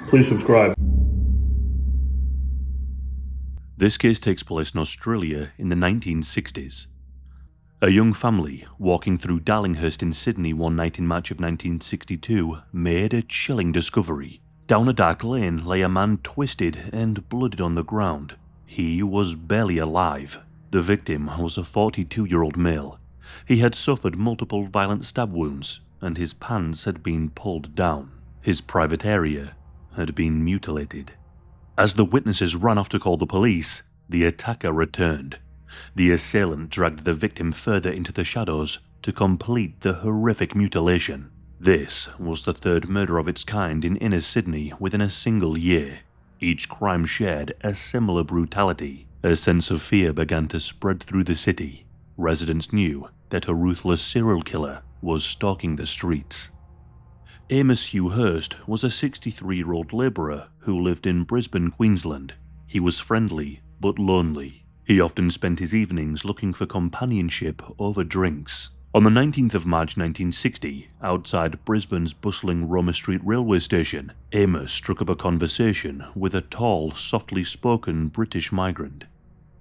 Please subscribe. This case takes place in Australia in the 1960s. A young family walking through Darlinghurst in Sydney one night in March of 1962 made a chilling discovery. Down a dark lane lay a man twisted and bloodied on the ground. He was barely alive. The victim was a 42-year-old male. He had suffered multiple violent stab wounds, and his pants had been pulled down. His private area had been mutilated. As the witnesses ran off to call the police, the attacker returned. The assailant dragged the victim further into the shadows to complete the horrific mutilation. This was the third murder of its kind in inner Sydney within a single year. Each crime shared a similar brutality. A sense of fear began to spread through the city. Residents knew that a ruthless serial killer was stalking the streets. Amos Hugh Hurst was a 63-year-old labourer who lived in Brisbane, Queensland. He was friendly but lonely. He often spent his evenings looking for companionship over drinks. On the 19th of March 1960, outside Brisbane's bustling Roma Street railway station, Amos struck up a conversation with a tall, softly spoken British migrant.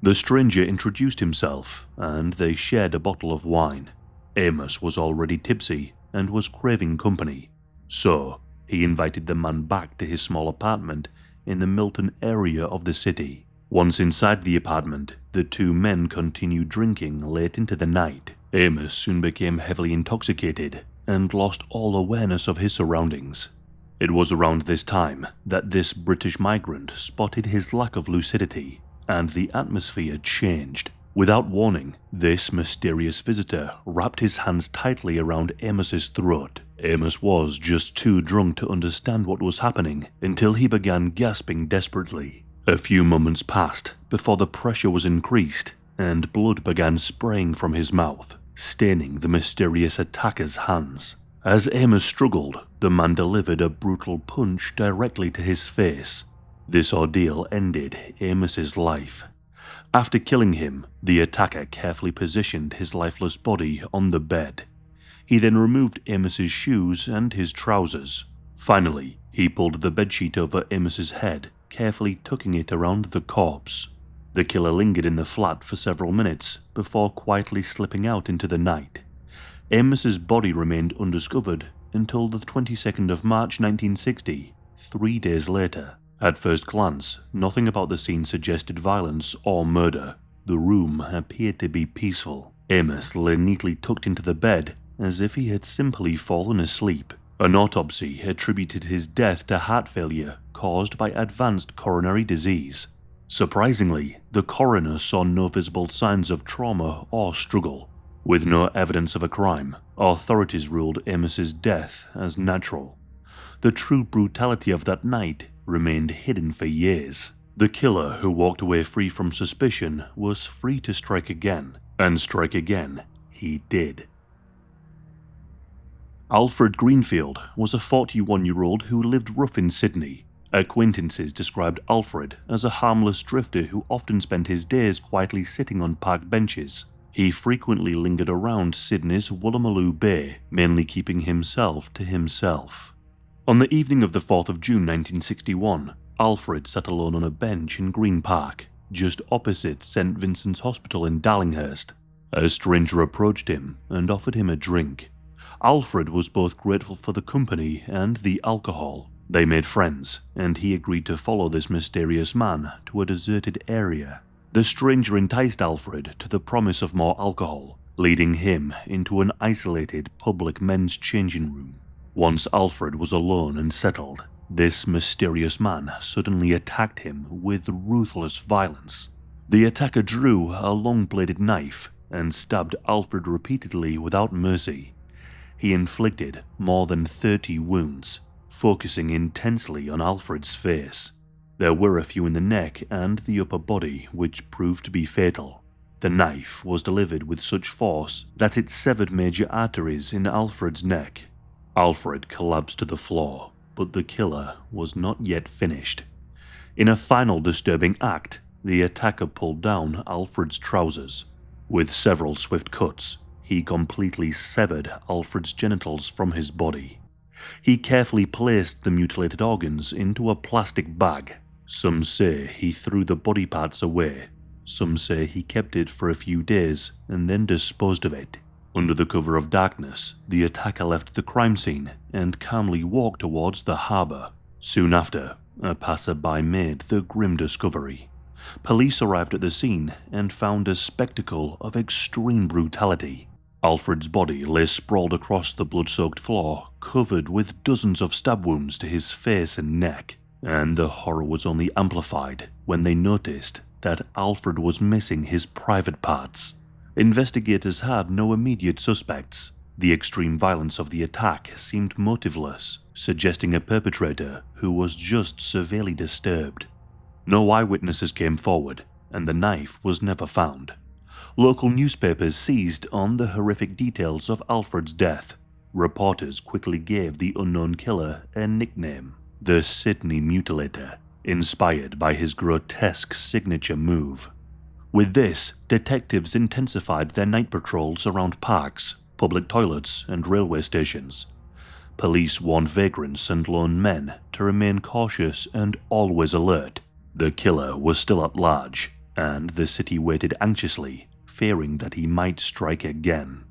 The stranger introduced himself, and they shared a bottle of wine. Amos was already tipsy and was craving company. So, he invited the man back to his small apartment in the Milton area of the city. Once inside the apartment, the two men continued drinking late into the night. Amos soon became heavily intoxicated and lost all awareness of his surroundings. It was around this time that this British migrant spotted his lack of lucidity, and the atmosphere changed. Without warning, this mysterious visitor wrapped his hands tightly around Amos's throat. Amos was just too drunk to understand what was happening until he began gasping desperately. A few moments passed before the pressure was increased and blood began spraying from his mouth, staining the mysterious attacker's hands. As Amos struggled, the man delivered a brutal punch directly to his face. This ordeal ended Amos's life. After killing him, the attacker carefully positioned his lifeless body on the bed. He then removed Amos's shoes and his trousers. Finally, he pulled the bedsheet over Amos's head, carefully tucking it around the corpse. The killer lingered in the flat for several minutes before quietly slipping out into the night. Amos's body remained undiscovered until the 22nd of March 1960, 3 days later. At first glance, nothing about the scene suggested violence or murder. The room appeared to be peaceful. Amos lay neatly tucked into the bed as if he had simply fallen asleep. An autopsy attributed his death to heart failure caused by advanced coronary disease. Surprisingly, the coroner saw no visible signs of trauma or struggle. With no evidence of a crime, authorities ruled Amos's death as natural. The true brutality of that night remained hidden for years. The killer who walked away free from suspicion was free to strike again, and strike again he did. Alfred Greenfield was a 41-year-old who lived rough in Sydney. Acquaintances described Alfred as a harmless drifter who often spent his days quietly sitting on park benches. He frequently lingered around Sydney's Woolloomooloo Bay, mainly keeping himself to himself. On the evening of the 4th of June 1961, Alfred sat alone on a bench in Green Park, just opposite St Vincent's Hospital in Darlinghurst. A stranger approached him and offered him a drink. Alfred was both grateful for the company and the alcohol. They made friends, and he agreed to follow this mysterious man to a deserted area. The stranger enticed Alfred to the promise of more alcohol, leading him into an isolated public men's changing room. Once Alfred was alone and settled, this mysterious man suddenly attacked him with ruthless violence. The attacker drew a long-bladed knife and stabbed Alfred repeatedly without mercy. He inflicted more than 30 wounds, focusing intensely on Alfred's face. There were a few in the neck and the upper body which proved to be fatal. The knife was delivered with such force that it severed major arteries in Alfred's neck. Alfred collapsed to the floor, but the killer was not yet finished. In a final disturbing act, the attacker pulled down Alfred's trousers. With several swift cuts, he completely severed Alfred's genitals from his body. He carefully placed the mutilated organs into a plastic bag. Some say he threw the body parts away. Some say he kept it for a few days and then disposed of it. Under the cover of darkness, the attacker left the crime scene and calmly walked towards the harbour. Soon after, a passerby made the grim discovery. Police arrived at the scene and found a spectacle of extreme brutality. Alfred's body lay sprawled across the blood-soaked floor, covered with dozens of stab wounds to his face and neck. And the horror was only amplified when they noticed that Alfred was missing his private parts. Investigators had no immediate suspects. The extreme violence of the attack seemed motiveless, suggesting a perpetrator who was just severely disturbed. No eyewitnesses came forward, and the knife was never found. Local newspapers seized on the horrific details of Alfred's death. Reporters quickly gave the unknown killer a nickname, the Sydney Mutilator, inspired by his grotesque signature move. With this, detectives intensified their night patrols around parks, public toilets, and railway stations. Police warned vagrants and lone men to remain cautious and always alert. The killer was still at large, and the city waited anxiously, fearing that he might strike again.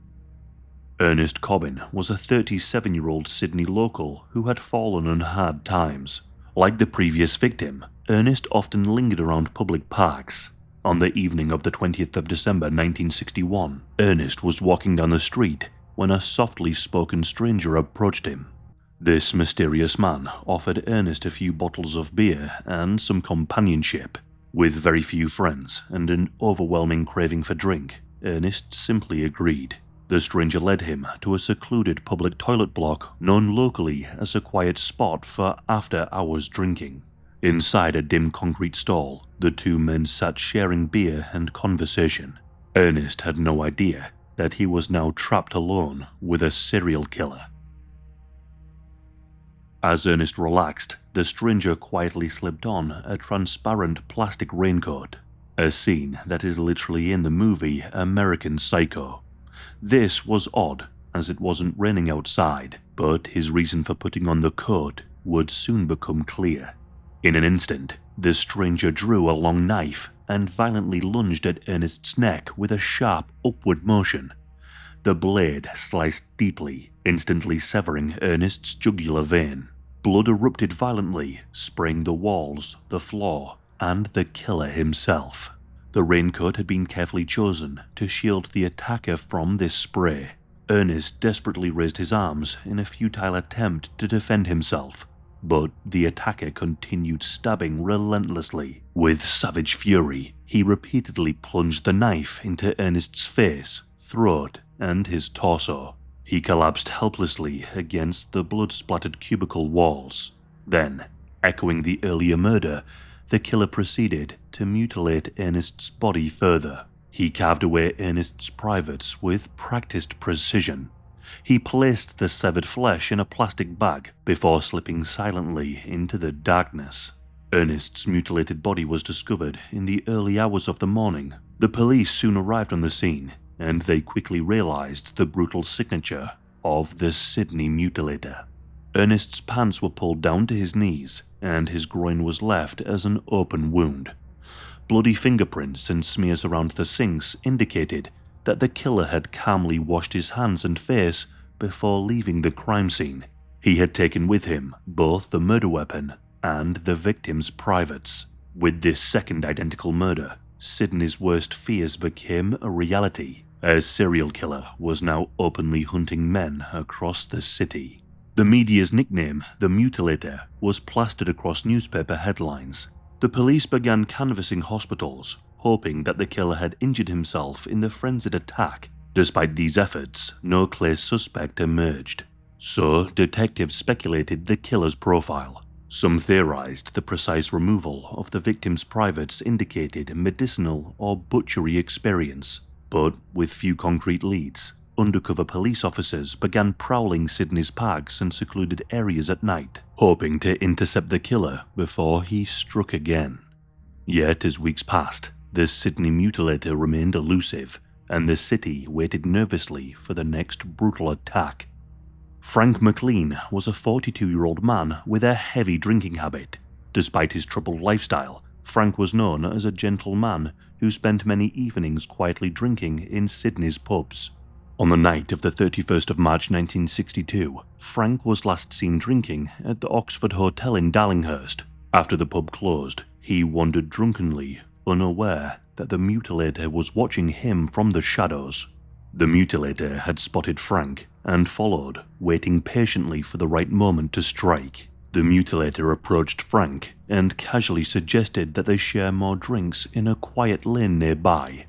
Ernest Cobbin was a 37-year-old Sydney local who had fallen on hard times. Like the previous victim, Ernest often lingered around public parks. On the evening of the 20th of December 1961, Ernest was walking down the street when a softly spoken stranger approached him. This mysterious man offered Ernest a few bottles of beer and some companionship. With very few friends and an overwhelming craving for drink, Ernest simply agreed. The stranger led him to a secluded public toilet block known locally as a quiet spot for after-hours drinking. Inside a dim concrete stall, the two men sat sharing beer and conversation. Ernest had no idea that he was now trapped alone with a serial killer. As Ernest relaxed, the stranger quietly slipped on a transparent plastic raincoat, a scene that is literally in the movie American Psycho. This was odd, as it wasn't raining outside, but his reason for putting on the coat would soon become clear. In an instant, the stranger drew a long knife and violently lunged at Ernest's neck with a sharp upward motion. The blade sliced deeply, instantly severing Ernest's jugular vein. Blood erupted violently, spraying the walls, the floor, and the killer himself. The raincoat had been carefully chosen to shield the attacker from this spray. Ernest desperately raised his arms in a futile attempt to defend himself, but the attacker continued stabbing relentlessly. With savage fury, he repeatedly plunged the knife into Ernest's face, throat, and his torso. He collapsed helplessly against the blood-splattered cubicle walls. Then, echoing the earlier murder, the killer proceeded to mutilate Ernest's body further. He carved away Ernest's privates with practiced precision. He placed the severed flesh in a plastic bag before slipping silently into the darkness. Ernest's mutilated body was discovered in the early hours of the morning. The police soon arrived on the scene, and they quickly realized the brutal signature of the Sydney Mutilator. Ernest's pants were pulled down to his knees, and his groin was left as an open wound. Bloody fingerprints and smears around the sinks indicated that the killer had calmly washed his hands and face before leaving the crime scene. He had taken with him both the murder weapon and the victim's privates. With this second identical murder, Sydney's worst fears became a reality, as serial killer was now openly hunting men across the city. The media's nickname, the Mutilator, was plastered across newspaper headlines. The police began canvassing hospitals, hoping that the killer had injured himself in the frenzied attack. Despite these efforts, no clear suspect emerged. So, detectives speculated the killer's profile. Some theorized the precise removal of the victim's privates indicated medicinal or butchery experience, but with few concrete leads, undercover police officers began prowling Sydney's parks and secluded areas at night, hoping to intercept the killer before he struck again. Yet as weeks passed, the Sydney Mutilator remained elusive, and the city waited nervously for the next brutal attack. Frank McLean was a 42-year-old man with a heavy drinking habit. Despite his troubled lifestyle, Frank was known as a gentle man who spent many evenings quietly drinking in Sydney's pubs. On the night of the 31st of March 1962, Frank was last seen drinking at the Oxford Hotel in Darlinghurst. After the pub closed, he wandered drunkenly, unaware that the Mutilator was watching him from the shadows. The Mutilator had spotted Frank and followed, waiting patiently for the right moment to strike. The Mutilator approached Frank and casually suggested that they share more drinks in a quiet lane nearby.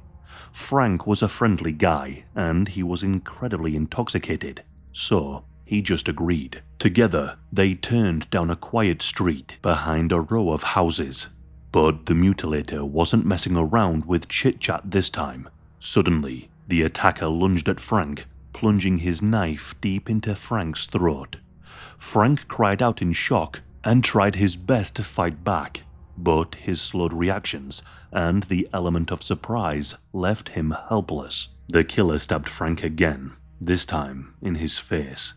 Frank was a friendly guy and he was incredibly intoxicated, so he just agreed. Together, they turned down a quiet street behind a row of houses. But the Mutilator wasn't messing around with chit-chat this time. Suddenly, the attacker lunged at Frank, plunging his knife deep into Frank's throat. Frank cried out in shock and tried his best to fight back, but his slowed reactions and the element of surprise left him helpless. The killer stabbed Frank again, this time in his face.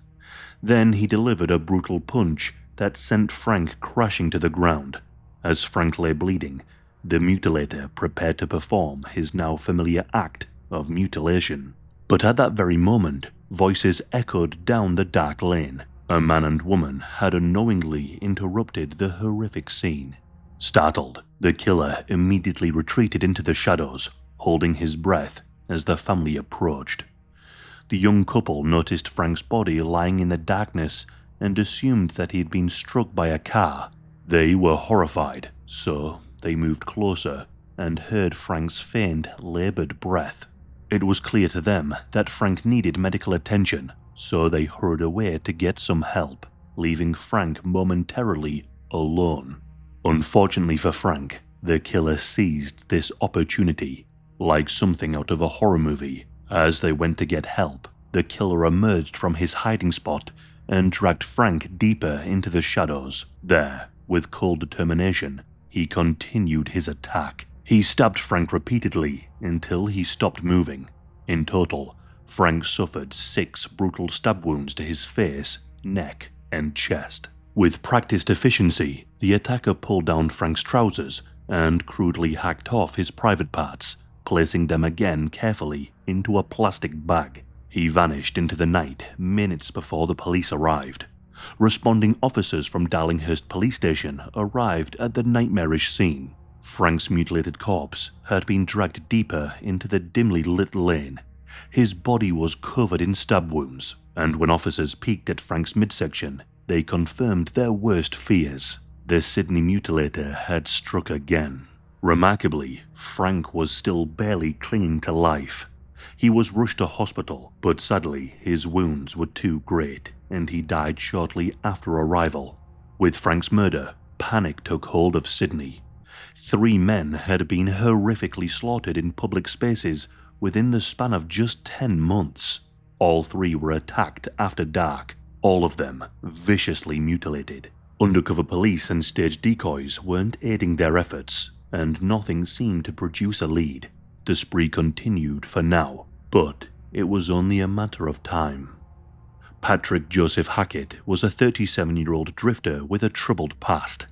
Then he delivered a brutal punch that sent Frank crashing to the ground. As Frank lay bleeding, the Mutilator prepared to perform his now familiar act of mutilation. But at that very moment, voices echoed down the dark lane. A man and woman had unknowingly interrupted the horrific scene. Startled, the killer immediately retreated into the shadows, holding his breath as the family approached. The young couple noticed Frank's body lying in the darkness and assumed that he had been struck by a car. They were horrified, so they moved closer and heard Frank's faint, labored breath. It was clear to them that Frank needed medical attention, so they hurried away to get some help, leaving Frank momentarily alone. Unfortunately for Frank, the killer seized this opportunity. Like something out of a horror movie, as they went to get help, the killer emerged from his hiding spot and dragged Frank deeper into the shadows. There, with cold determination, he continued his attack. He stabbed Frank repeatedly until he stopped moving. In total, Frank suffered 6 brutal stab wounds to his face, neck, and chest. With practiced efficiency, the attacker pulled down Frank's trousers and crudely hacked off his private parts, placing them again carefully into a plastic bag. He vanished into the night minutes before the police arrived. Responding officers from Darlinghurst Police Station arrived at the nightmarish scene. Frank's mutilated corpse had been dragged deeper into the dimly lit lane. His body was covered in stab wounds, and when officers peeked at Frank's midsection, they confirmed their worst fears. The Sydney Mutilator had struck again. Remarkably, Frank was still barely clinging to life. He was rushed to hospital, but sadly his wounds were too great, and he died shortly after arrival. With Frank's murder, panic took hold of Sydney. 3 men had been horrifically slaughtered in public spaces within the span of just 10 months. All 3 were attacked after dark, all of them viciously mutilated. Undercover police and stage decoys weren't aiding their efforts, and nothing seemed to produce a lead. The spree continued for now, but it was only a matter of time. Patrick Joseph Hackett was a 37-year-old drifter with a troubled past.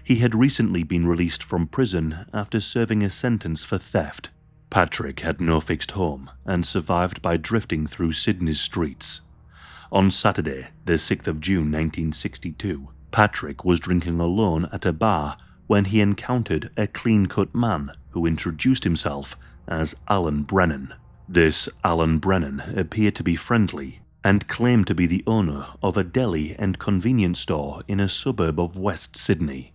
He had recently been released from prison after serving a sentence for theft. Patrick had no fixed home and survived by drifting through Sydney's streets. On Saturday, the 6th of June 1962, Patrick was drinking alone at a bar when he encountered a clean-cut man who introduced himself as Alan Brennan. This Alan Brennan appeared to be friendly and claimed to be the owner of a deli and convenience store in a suburb of West Sydney.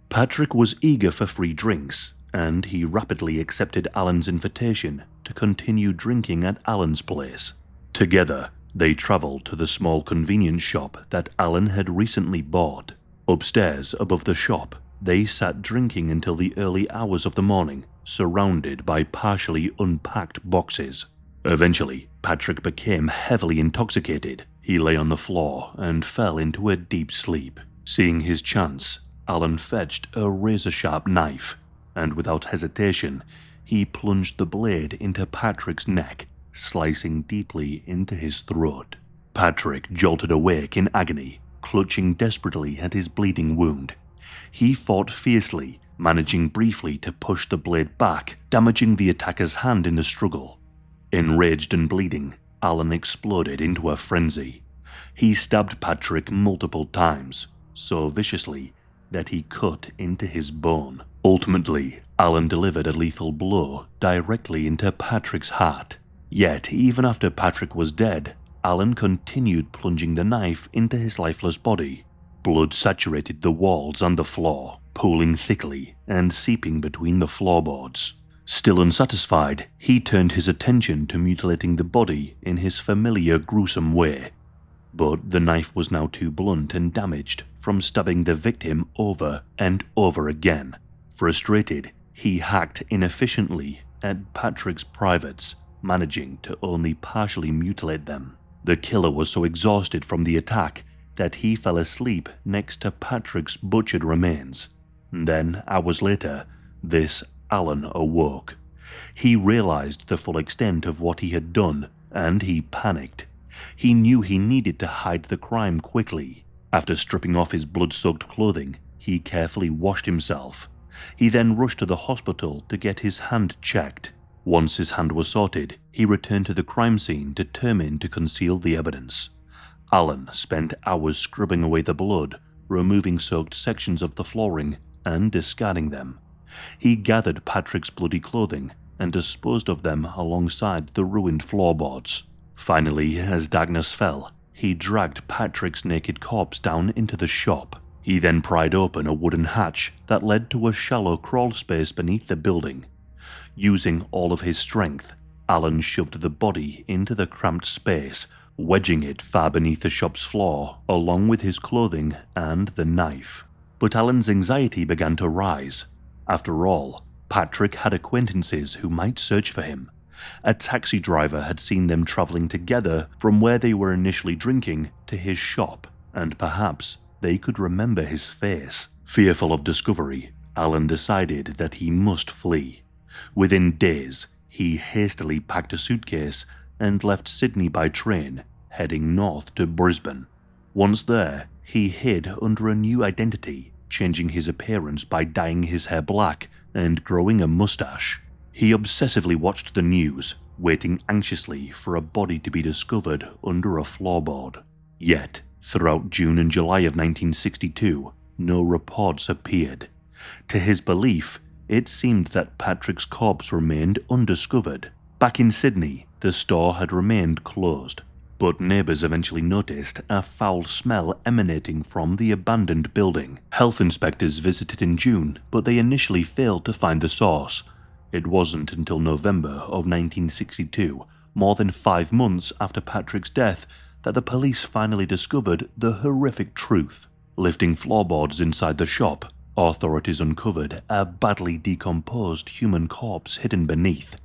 Patrick was eager for free drinks, and he rapidly accepted Alan's invitation to continue drinking at Alan's place. Together, they travelled to the small convenience shop that Alan had recently bought. Upstairs above the shop, they sat drinking until the early hours of the morning, surrounded by partially unpacked boxes. Eventually, Patrick became heavily intoxicated. He lay on the floor and fell into a deep sleep. Seeing his chance, Alan fetched a razor-sharp knife, and without hesitation, he plunged the blade into Patrick's neck, slicing deeply into his throat. Patrick jolted awake in agony, clutching desperately at his bleeding wound. He fought fiercely, managing briefly to push the blade back, damaging the attacker's hand in the struggle. Enraged and bleeding, Alan exploded into a frenzy. He stabbed Patrick multiple times, so viciously that he cut into his bone. Ultimately, Alan delivered a lethal blow directly into Patrick's heart. Yet, even after Patrick was dead, Alan continued plunging the knife into his lifeless body. Blood saturated the walls and the floor, pooling thickly and seeping between the floorboards. Still unsatisfied, he turned his attention to mutilating the body in his familiar gruesome way. But the knife was now too blunt and damaged from stabbing the victim over and over again. Frustrated, he hacked inefficiently at Patrick's privates, managing to only partially mutilate them. The killer was so exhausted from the attack that he fell asleep next to Patrick's butchered remains. Then, hours later, this Alan awoke. He realized the full extent of what he had done, and he panicked. He knew he needed to hide the crime quickly. After stripping off his blood-soaked clothing, he carefully washed himself. He then rushed to the hospital to get his hand checked. Once his hand was sorted, he returned to the crime scene determined to conceal the evidence. Alan spent hours scrubbing away the blood, removing soaked sections of the flooring and discarding them. He gathered Patrick's bloody clothing and disposed of them alongside the ruined floorboards. Finally, as darkness fell, he dragged Patrick's naked corpse down into the shop. He then pried open a wooden hatch that led to a shallow crawl space beneath the building. Using all of his strength, Alan shoved the body into the cramped space, wedging it far beneath the shop's floor, along with his clothing and the knife. But Alan's anxiety began to rise. After all, Patrick had acquaintances who might search for him. A taxi driver had seen them traveling together from where they were initially drinking to his shop, and perhaps they could remember his face. Fearful of discovery, Alan decided that he must flee. Within days, he hastily packed a suitcase and left Sydney by train, heading north to Brisbane. Once there, he hid under a new identity, changing his appearance by dyeing his hair black and growing a mustache. He obsessively watched the news, waiting anxiously for a body to be discovered under a floorboard. Yet, throughout June and July of 1962, no reports appeared. To his belief, it seemed that Patrick's corpse remained undiscovered. Back in Sydney, the store had remained closed, but neighbours eventually noticed a foul smell emanating from the abandoned building. Health inspectors visited in June, but they initially failed to find the source. It wasn't until November of 1962, more than 5 months after Patrick's death, that the police finally discovered the horrific truth. Lifting floorboards inside the shop, authorities uncovered a badly decomposed human corpse hidden beneath.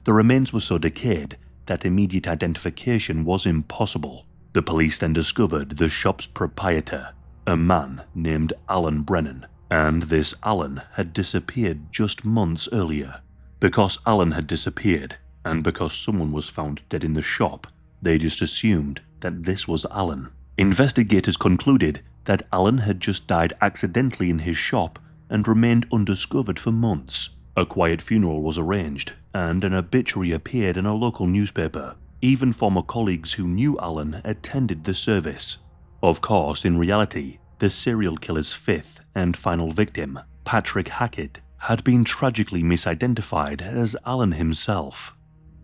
The remains were so decayed that immediate identification was impossible. The police then discovered the shop's proprietor, a man named Alan Brennan, and this Alan had disappeared just months earlier. Because Alan had disappeared, and because someone was found dead in the shop, they just assumed that this was Alan. Investigators concluded that Alan had just died accidentally in his shop and remained undiscovered for months. A quiet funeral was arranged, and an obituary appeared in a local newspaper. Even former colleagues who knew Alan attended the service. Of course, in reality, the serial killer's fifth and final victim, Patrick Hackett, had been tragically misidentified as Alan himself.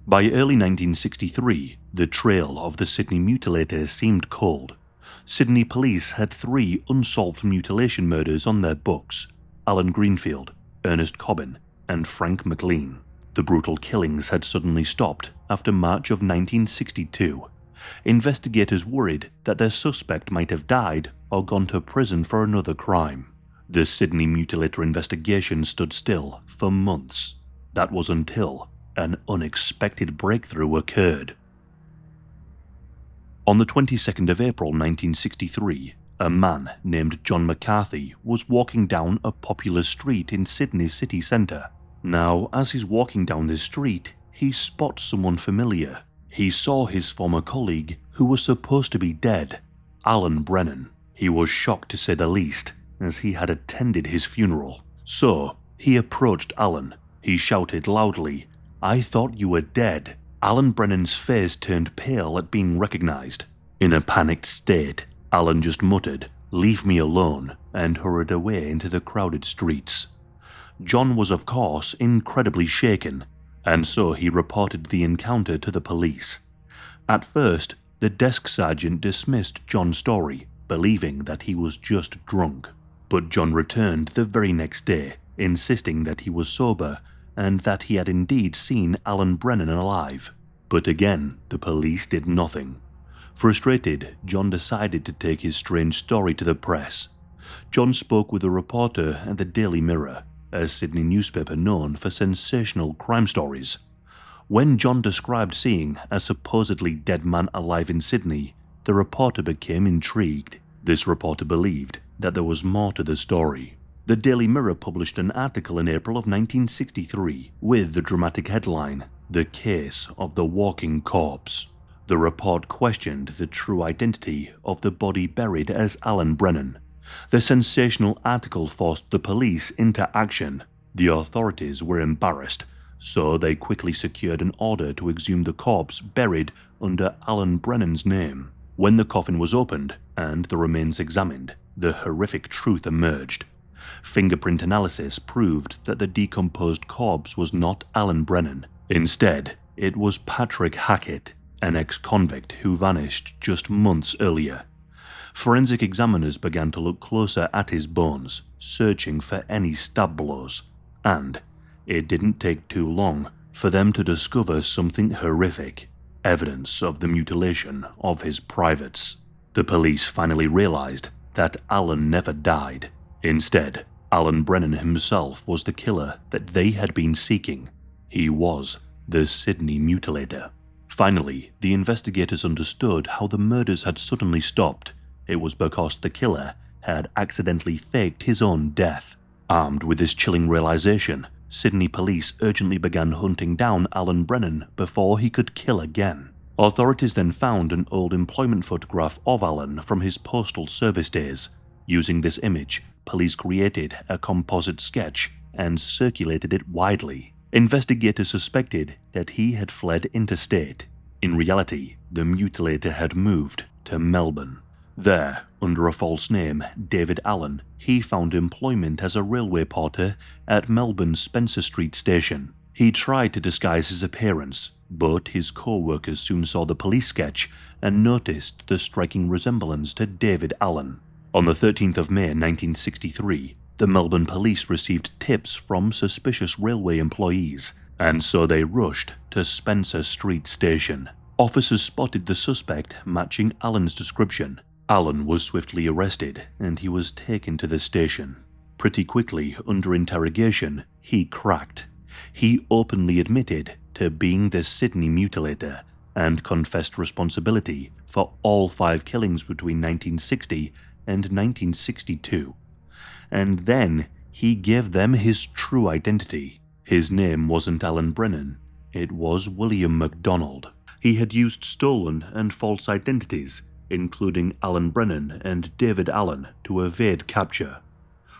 By early 1963, the trail of the Sydney Mutilator seemed cold. Sydney police had 3 unsolved mutilation murders on their books: Alan Greenfield, Ernest Cobbin, and Frank McLean. The brutal killings had suddenly stopped after March of 1962. Investigators worried that their suspect might have died or gone to prison for another crime. The Sydney Mutilator investigation stood still for months. That was until an unexpected breakthrough occurred. On the 22nd of April 1963, a man named John McCarthy was walking down a popular street in Sydney's city centre. Now, as he's walking down this street, he spots someone familiar. He saw his former colleague, who was supposed to be dead, Alan Brennan. He was shocked to say the least, as he had attended his funeral. So, he approached Alan. He shouted loudly, "I thought you were dead." Alan Brennan's face turned pale at being recognized. In a panicked state, Alan just muttered, "Leave me alone," and hurried away into the crowded streets. John was of course incredibly shaken, and so he reported the encounter to the police. At first, the desk sergeant dismissed John's story, believing that he was just drunk. But John returned the very next day, insisting that he was sober and that he had indeed seen Alan Brennan alive. But again, the police did nothing. Frustrated, John decided to take his strange story to the press. John spoke with a reporter at the Daily Mirror, a Sydney newspaper known for sensational crime stories. When John described seeing a supposedly dead man alive in Sydney, the reporter became intrigued. This reporter believed that there was more to the story. The Daily Mirror published an article in April of 1963 with the dramatic headline, "The Case of the Walking Corpse." The report questioned the true identity of the body buried as Alan Brennan. The sensational article forced the police into action. The authorities were embarrassed, so they quickly secured an order to exhume the corpse buried under Alan Brennan's name. When the coffin was opened and the remains examined, the horrific truth emerged. Fingerprint analysis proved that the decomposed corpse was not Alan Brennan. Instead, it was Patrick Hackett, an ex-convict who vanished just months earlier. Forensic examiners began to look closer at his bones, searching for any stab blows. And it didn't take too long for them to discover something horrific, evidence of the mutilation of his privates. The police finally realized that Alan never died. Instead, Alan Brennan himself was the killer that they had been seeking. He was the Sydney Mutilator. Finally, the investigators understood how the murders had suddenly stopped. It was because the killer had accidentally faked his own death. Armed with this chilling realization, Sydney police urgently began hunting down Alan Brennan before he could kill again. Authorities then found an old employment photograph of Alan from his postal service days. Using this image, police created a composite sketch and circulated it widely. Investigators suspected that he had fled interstate. In reality, the mutilator had moved to Melbourne. There, under a false name, David Allen, he found employment as a railway porter at Melbourne's Spencer Street station. He tried to disguise his appearance, but his co-workers soon saw the police sketch and noticed the striking resemblance to David Allen. On the 13th of May 1963, the Melbourne police received tips from suspicious railway employees, and so they rushed to Spencer Street station. Officers spotted the suspect matching Allen's description. Allen was swiftly arrested and he was taken to the station. Pretty quickly, under interrogation, he cracked. He openly admitted to being the Sydney Mutilator and confessed responsibility for all 5 killings between 1960 and 1962. And then he gave them his true identity. His name wasn't Alan Brennan, it was William MacDonald. He had used stolen and false identities, including Alan Brennan and David Allen, to evade capture.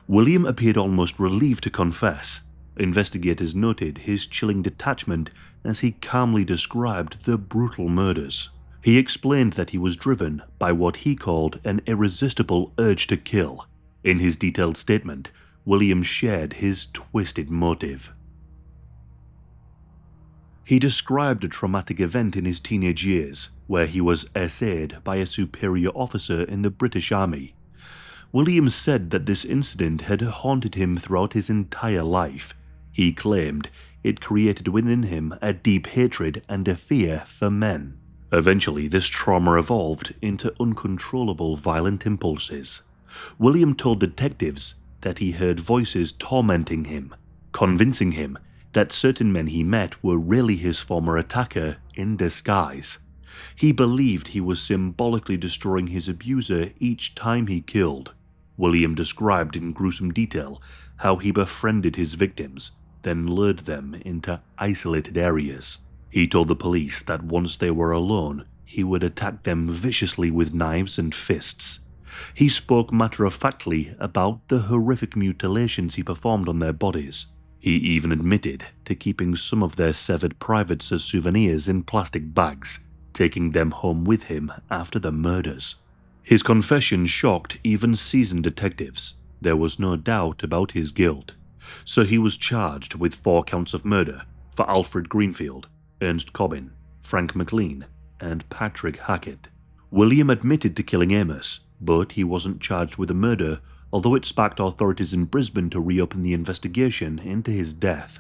William appeared almost relieved to confess. Investigators noted his chilling detachment as he calmly described the brutal murders. He explained that he was driven by what he called an irresistible urge to kill. In his detailed statement, William shared his twisted motive. He described a traumatic event in his teenage years, where he was essayed by a superior officer in the British Army. William said that this incident had haunted him throughout his entire life. He claimed it created within him a deep hatred and a fear for men. Eventually, this trauma evolved into uncontrollable violent impulses. William told detectives that he heard voices tormenting him, convincing him that certain men he met were really his former attacker in disguise. He believed he was symbolically destroying his abuser each time he killed. William described in gruesome detail how he befriended his victims, then lured them into isolated areas. He told the police that once they were alone, he would attack them viciously with knives and fists. He spoke matter-of-factly about the horrific mutilations he performed on their bodies. He even admitted to keeping some of their severed privates as souvenirs in plastic bags, taking them home with him after the murders. His confession shocked even seasoned detectives. There was no doubt about his guilt. So he was charged with 4 counts of murder for Alfred Greenfield, Ernst Cobbin, Frank McLean, and Patrick Hackett. William admitted to killing Amos, but he wasn't charged with the murder, although it sparked authorities in Brisbane to reopen the investigation into his death.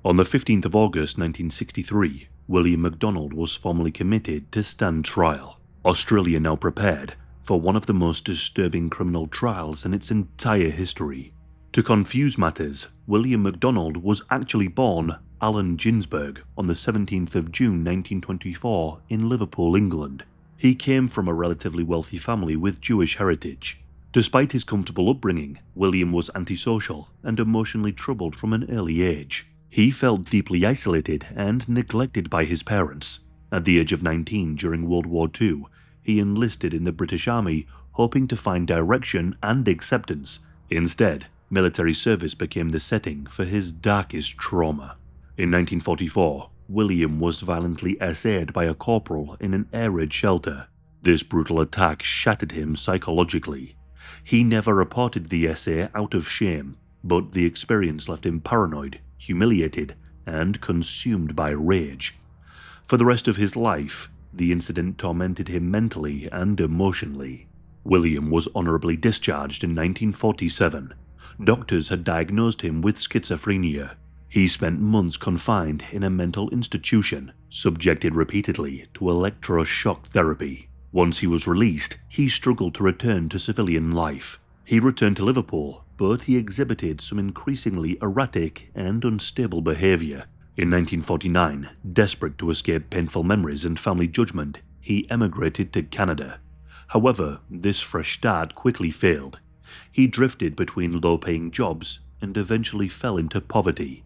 On the 15th of August 1963, William MacDonald was formally committed to stand trial. Australia now prepared for one of the most disturbing criminal trials in its entire history. To confuse matters, William MacDonald was actually born Alan Ginsberg on the 17th of June 1924 in Liverpool, England. He came from a relatively wealthy family with Jewish heritage. Despite his comfortable upbringing, William was antisocial and emotionally troubled from an early age. He felt deeply isolated and neglected by his parents. At the age of 19 during World War II, he enlisted in the British Army, hoping to find direction and acceptance. Instead, military service became the setting for his darkest trauma. In 1944, William was violently SA'd by a corporal in an air raid shelter. This brutal attack shattered him psychologically. He never reported the SA out of shame, but the experience left him paranoid, humiliated, and consumed by rage. For the rest of his life, the incident tormented him mentally and emotionally. William was honorably discharged in 1947. Doctors had diagnosed him with schizophrenia. He spent months confined in a mental institution, subjected repeatedly to electroshock therapy. Once he was released, he struggled to return to civilian life. He returned to Liverpool, but he exhibited some increasingly erratic and unstable behavior. In 1949, desperate to escape painful memories and family judgment, he emigrated to Canada. However, this fresh start quickly failed. He drifted between low-paying jobs and eventually fell into poverty.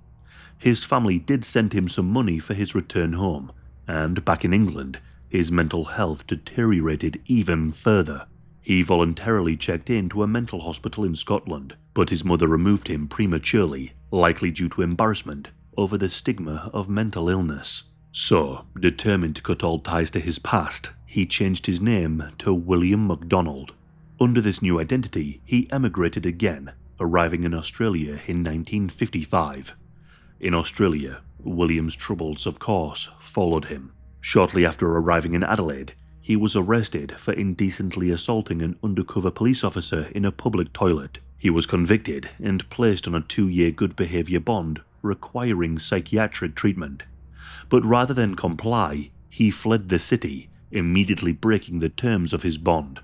His family did send him some money for his return home, and back in England, his mental health deteriorated even further. He voluntarily checked into a mental hospital in Scotland, but his mother removed him prematurely, likely due to embarrassment over the stigma of mental illness. So, determined to cut all ties to his past, he changed his name to William MacDonald. Under this new identity, he emigrated again, arriving in Australia in 1955. In Australia, William's troubles, of course, followed him. Shortly after arriving in Adelaide, he was arrested for indecently assaulting an undercover police officer in a public toilet. He was convicted and placed on a 2-year good behaviour bond requiring psychiatric treatment. But rather than comply, he fled the city, immediately breaking the terms of his bond.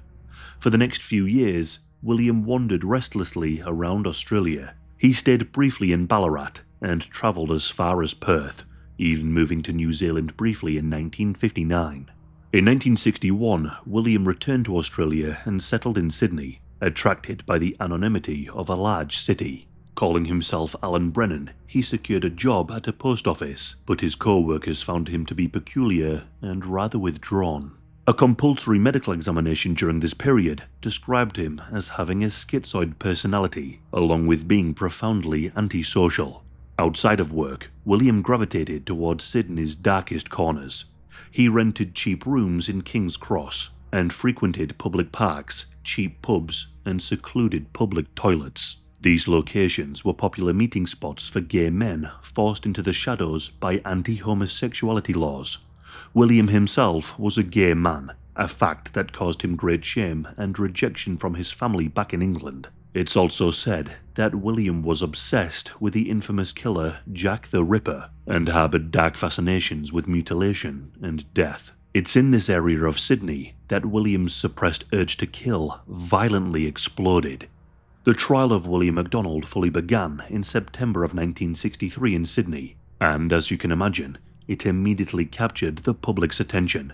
For the next few years, William wandered restlessly around Australia. He stayed briefly in Ballarat and travelled as far as Perth, even moving to New Zealand briefly in 1959. In 1961, William returned to Australia and settled in Sydney, attracted by the anonymity of a large city. Calling himself Alan Brennan, he secured a job at a post office, but his co-workers found him to be peculiar and rather withdrawn. A compulsory medical examination during this period described him as having a schizoid personality, along with being profoundly antisocial. Outside of work, William gravitated towards Sydney's darkest corners. He rented cheap rooms in King's Cross and frequented public parks, cheap pubs, and secluded public toilets. These locations were popular meeting spots for gay men forced into the shadows by anti-homosexuality laws. William himself was a gay man, a fact that caused him great shame and rejection from his family back in England. It's also said that William was obsessed with the infamous killer Jack the Ripper and harbored dark fascinations with mutilation and death. It's in this area of Sydney that William's suppressed urge to kill violently exploded. The trial of William MacDonald fully began in September of 1963 in Sydney, and as you can imagine, it immediately captured the public's attention.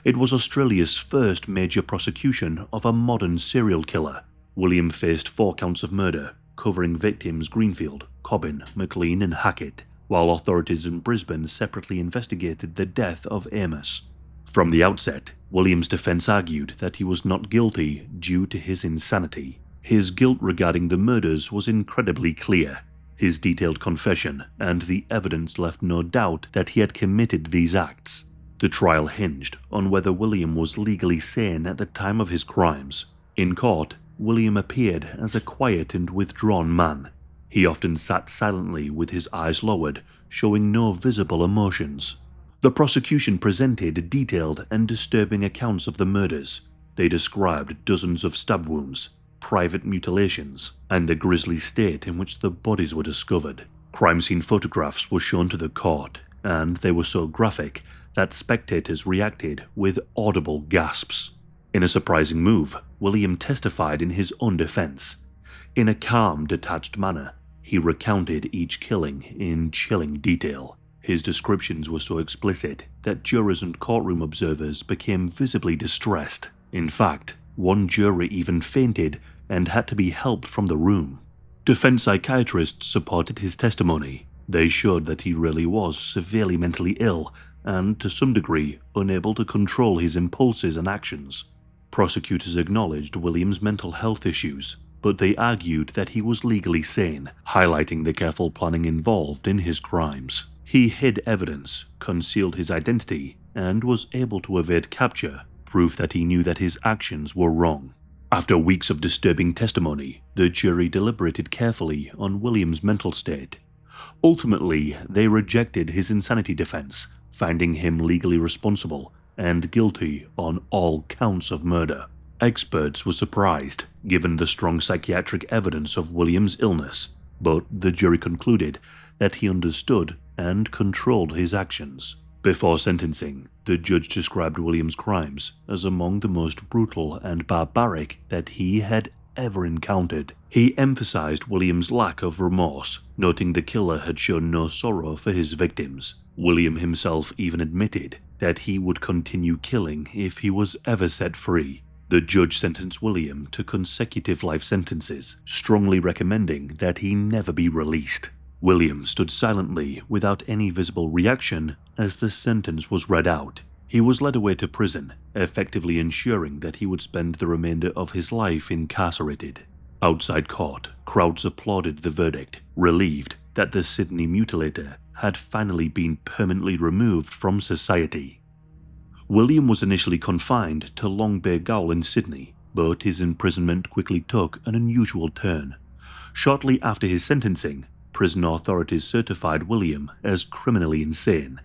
It was Australia's first major prosecution of a modern serial killer. William faced 4 counts of murder, covering victims Greenfield, Cobbin, McLean and Hackett, while authorities in Brisbane separately investigated the death of Amos. From the outset, William's defense argued that he was not guilty due to his insanity. His guilt regarding the murders was incredibly clear. His detailed confession and the evidence left no doubt that he had committed these acts. The trial hinged on whether William was legally sane at the time of his crimes. In court, William appeared as a quiet and withdrawn man. He often sat silently with his eyes lowered, showing no visible emotions. The prosecution presented detailed and disturbing accounts of the murders. They described dozens of stab wounds, private mutilations, and the grisly state in which the bodies were discovered. Crime scene photographs were shown to the court, and they were so graphic that spectators reacted with audible gasps. In a surprising move, William testified in his own defense. In a calm, detached manner, he recounted each killing in chilling detail. His descriptions were so explicit that jurors and courtroom observers became visibly distressed. In fact, one jury even fainted and had to be helped from the room. Defense psychiatrists supported his testimony. They showed that he really was severely mentally ill and, to some degree, unable to control his impulses and actions. Prosecutors acknowledged William's mental health issues, but they argued that he was legally sane, highlighting the careful planning involved in his crimes. He hid evidence, concealed his identity, and was able to evade capture, proof that he knew that his actions were wrong. After weeks of disturbing testimony, the jury deliberated carefully on William's mental state. Ultimately, they rejected his insanity defense, finding him legally responsible and guilty on all counts of murder. Experts were surprised, given the strong psychiatric evidence of William's illness, but the jury concluded that he understood and controlled his actions. Before sentencing, the judge described William's crimes as among the most brutal and barbaric that he had ever encountered. He emphasized William's lack of remorse, noting the killer had shown no sorrow for his victims. William himself even admitted that he would continue killing if he was ever set free. The judge sentenced William to consecutive life sentences, strongly recommending that he never be released. William stood silently without any visible reaction as the sentence was read out. He was led away to prison, effectively ensuring that he would spend the remainder of his life incarcerated. Outside court, crowds applauded the verdict, relieved that the Sydney Mutilator had finally been permanently removed from society. William was initially confined to Long Bay Gaol in Sydney, but his imprisonment quickly took an unusual turn. Shortly after his sentencing, prison authorities certified William as criminally insane.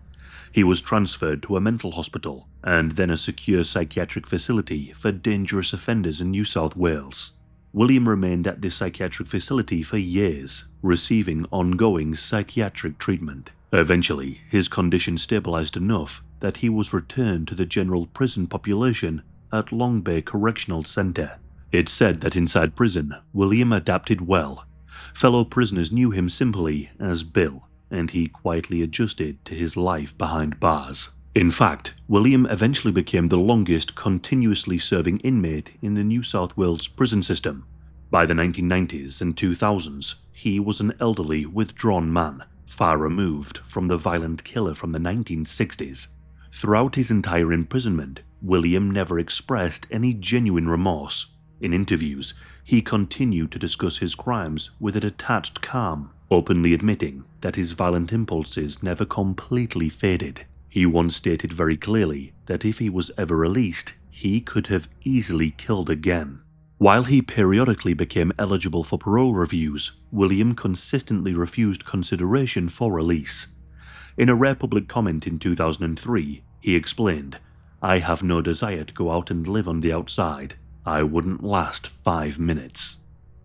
He was transferred to a mental hospital and then a secure psychiatric facility for dangerous offenders in New South Wales. William remained at this psychiatric facility for years, receiving ongoing psychiatric treatment. Eventually, his condition stabilized enough that he was returned to the general prison population at Long Bay Correctional Centre. It's said that inside prison, William adapted well. Fellow prisoners knew him simply as Bill, and he quietly adjusted to his life behind bars. In fact, William eventually became the longest continuously serving inmate in the New South Wales prison system. By the 1990s and 2000s, he was an elderly, withdrawn man, far removed from the violent killer from the 1960s. Throughout his entire imprisonment, William never expressed any genuine remorse. In interviews, he continued to discuss his crimes with a detached calm, openly admitting that his violent impulses never completely faded. He once stated very clearly that if he was ever released, he could have easily killed again. While he periodically became eligible for parole reviews, William consistently refused consideration for release. In a rare public comment in 2003, he explained, "I have no desire to go out and live on the outside. I wouldn't last 5 minutes."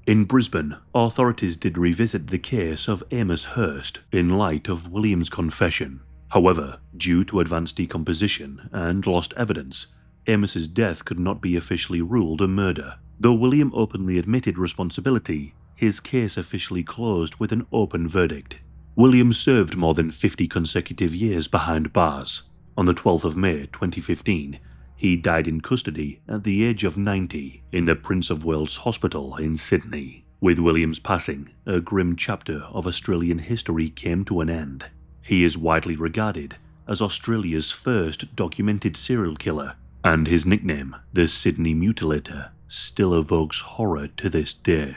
In Brisbane, authorities did revisit the case of Amos Hurst in light of William's confession. However, due to advanced decomposition and lost evidence, Amos's death could not be officially ruled a murder. Though William openly admitted responsibility, his case officially closed with an open verdict. William served more than 50 consecutive years behind bars. On the 12th of May 2015, he died in custody at the age of 90 in the Prince of Wales Hospital in Sydney. With William's passing, a grim chapter of Australian history came to an end. He is widely regarded as Australia's first documented serial killer, and his nickname, the Sydney Mutilator, still evokes horror to this day.